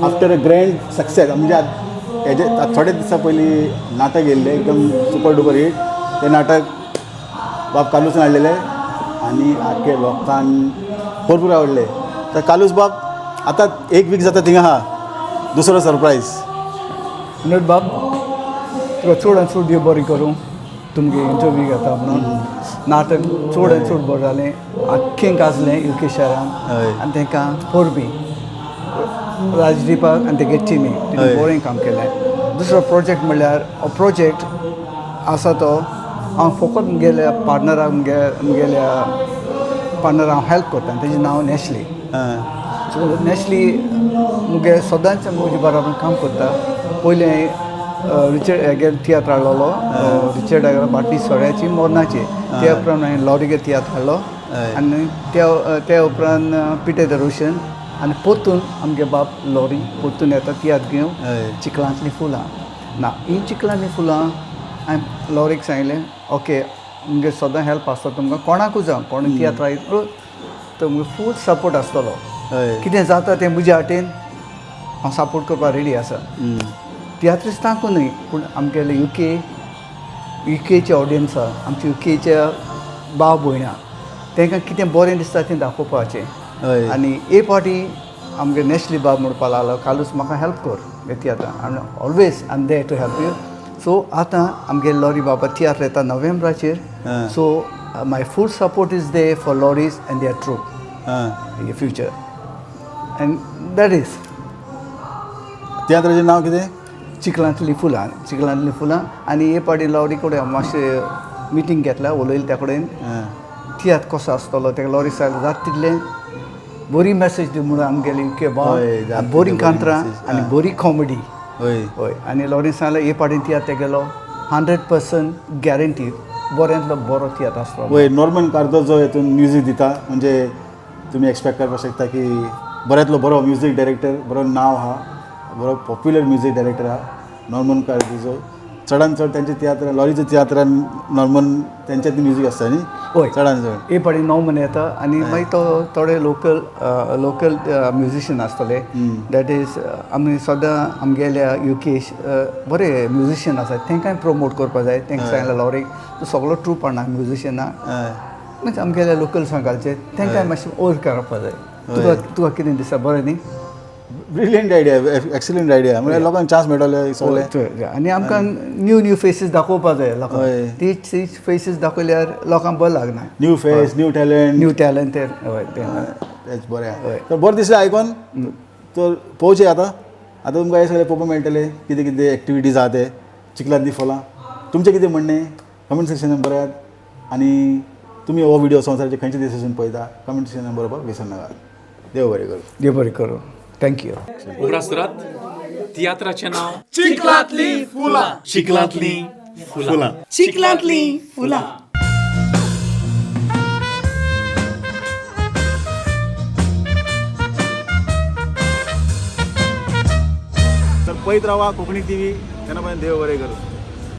after a grand success म्हणजे हेजे थोडे दिसा पयलीं नाटक येयल्लें एकदम सुपर डुपर हिट तें नाटक बाब कालूसान हाडलेलें आनी आख्खे लोकांक भरपूर आवडलें तर कालूस बाब आतां एक वीक जाता थिंगा आहा दुसरो सरप्रायज म्हणून बाब तुका चड आनी चड देव बरें करूं तुमगे इंटरव्यू घेता म्हणून नाटक चड आनी चड बरें जालें आख्खें गाजलें युके शहरान आनी तांकां परबी राजदीपाक आनी तेगे टिमी तेणें बरें काम केलें दुसरो प्रोजेक्ट म्हणल्यार हो प्रोजेक्ट आसा तो हांव फकत मुगेल्या पार्टनराक मुगेल्या पार्टनराक हांव हेल्प करता तेजें नांव नॅशली सो नॅशली मुगे सदांच म्हजे बराबर काम करता पयलें रिचर्ड हेगे तियात्र हाडलोलो रिचर्ड बाटली सोऱ्याची मोरनाची ते उपरांत हांवें लॉरीगे तियात्र हाडलो आनी त्या उपरांत पिटे द रोशन आनी परतून आमगे बाप लॉरी परतून येता तियात्र घेवन चिखलांतलीं फुलां ना ही चिखलांतलीं फुलां हांवें लॉरीक सांगलें ओके मुगे सदां हेल्प आसता तुमकां कोणाकूय जावं कोण तियात्रा येतलो तो मुगे फूल सपोर्ट आसतलो कितें जाता तें म्हज्या वाटेन हांव सपोर्ट करपाक रेडी आसा तियात्रिस्तांकूय न्हय पूण आमगेले युकेचे ऑडियन्स आहा आमच्या युकेच्या भाव भयणां तांकां कितें बरें दिसता तें दाखोवपाचें आनी ए फावटी आमगे नॅशनली बाब म्हणपाक लागलो कालूच म्हाका हेल्प कर हे तियात्रान आनी always I am there to help you so आतां आमगे लॉरी बाबा तियात्र येता नोव्हेंबराचेर so my full support is there for Lorry's and their troupe in future and that is तियात्राचें नांव कितें चिखलांतलीं फुलां आनी हे पाटी लॉरी कडेन मातशें मिटींग घेतल्या उलयलें त्या कडेन तियात्र कसो आसतलो तेका लॉरी सांगलें जाता तितलें बरी मॅसेज दी म्हणून आमगेले युके बाव बरी कांतरां आनी बरी कॉमेडी हय आनी लॉरीन सांगलें हे पाटीन तियात्र तेगेलो 100% गॅरंटी बऱ्यांतलो बरो तियात्र आसतलो वय नॉर्मन कार्दो जो हेतून म्युजीक दिता म्हणजे तुमी एक्सपेक्ट करपाक शकता की बऱ्यांतलो बरो म्युजीक डायरेक्टर बरो नांव आहा बरो पॉप्युलर म्युजीक डायरेक्टर आहा नॉर्मन कार्दोजो चडान चड तेंच्या तियात्र लॉरीच्या तियात्रान नॉर्मन तेंच्यात म्युजीक आसता न्ही हय चडान चड हे पाटी 9 म्हयने येता आनी मागीर तो थोडे लोकल म्युजिशियन आसतले दॅट इज आमी सदां आमगेल्या युके बरे म्युजिशियन आसात तांकांय प्रमोट करपाक जाय तांकां सांगलें लॉरीक तूं सगळो ट्रूप हाडना म्युजिशियनां मीन्स आमगेल्या लोकल सांगालचे तांकांय मातशें ओर करपाक जाय तुका कितें दिसता बरें न्ही ब्रिलियंट आयडिया एक्सलंट आयडिया म्हणजे लोकांक चान्स मेळटले सगळे आनी आमकां न्यू फेसीस दाखोवपाक जाय लोकांक तीच फेसीस दाखयल्यार लोकांक बरें लागना न्यू फेस न्यू टॅलंट तेच बरें तर बरें दिसलें आयकोन तर पळोवचें आतां तुमकां हे सगळें पळोवपाक मेळटलें कितें कितें एक्टिविटीज आहा ते चिखलांतलीं फुलां तुमचें कितें म्हणणें कमेंट सेक्शनान बरें आनी तुमी हो व्हिडिओ संवसाराचे खंयचे दिसासून पळयता कमेंट सेक्शनान बरोवपाक विसरनाका देव बरें करूं थँक्यू उपरासरात तियात्राचें नांव चिखलांतलीं फुलां चिखलांतलीं फुलां चिखलांतलीं फुलां तर पळयत रावा कोंकणी टीव्ही तेन्ना देव बरें करूं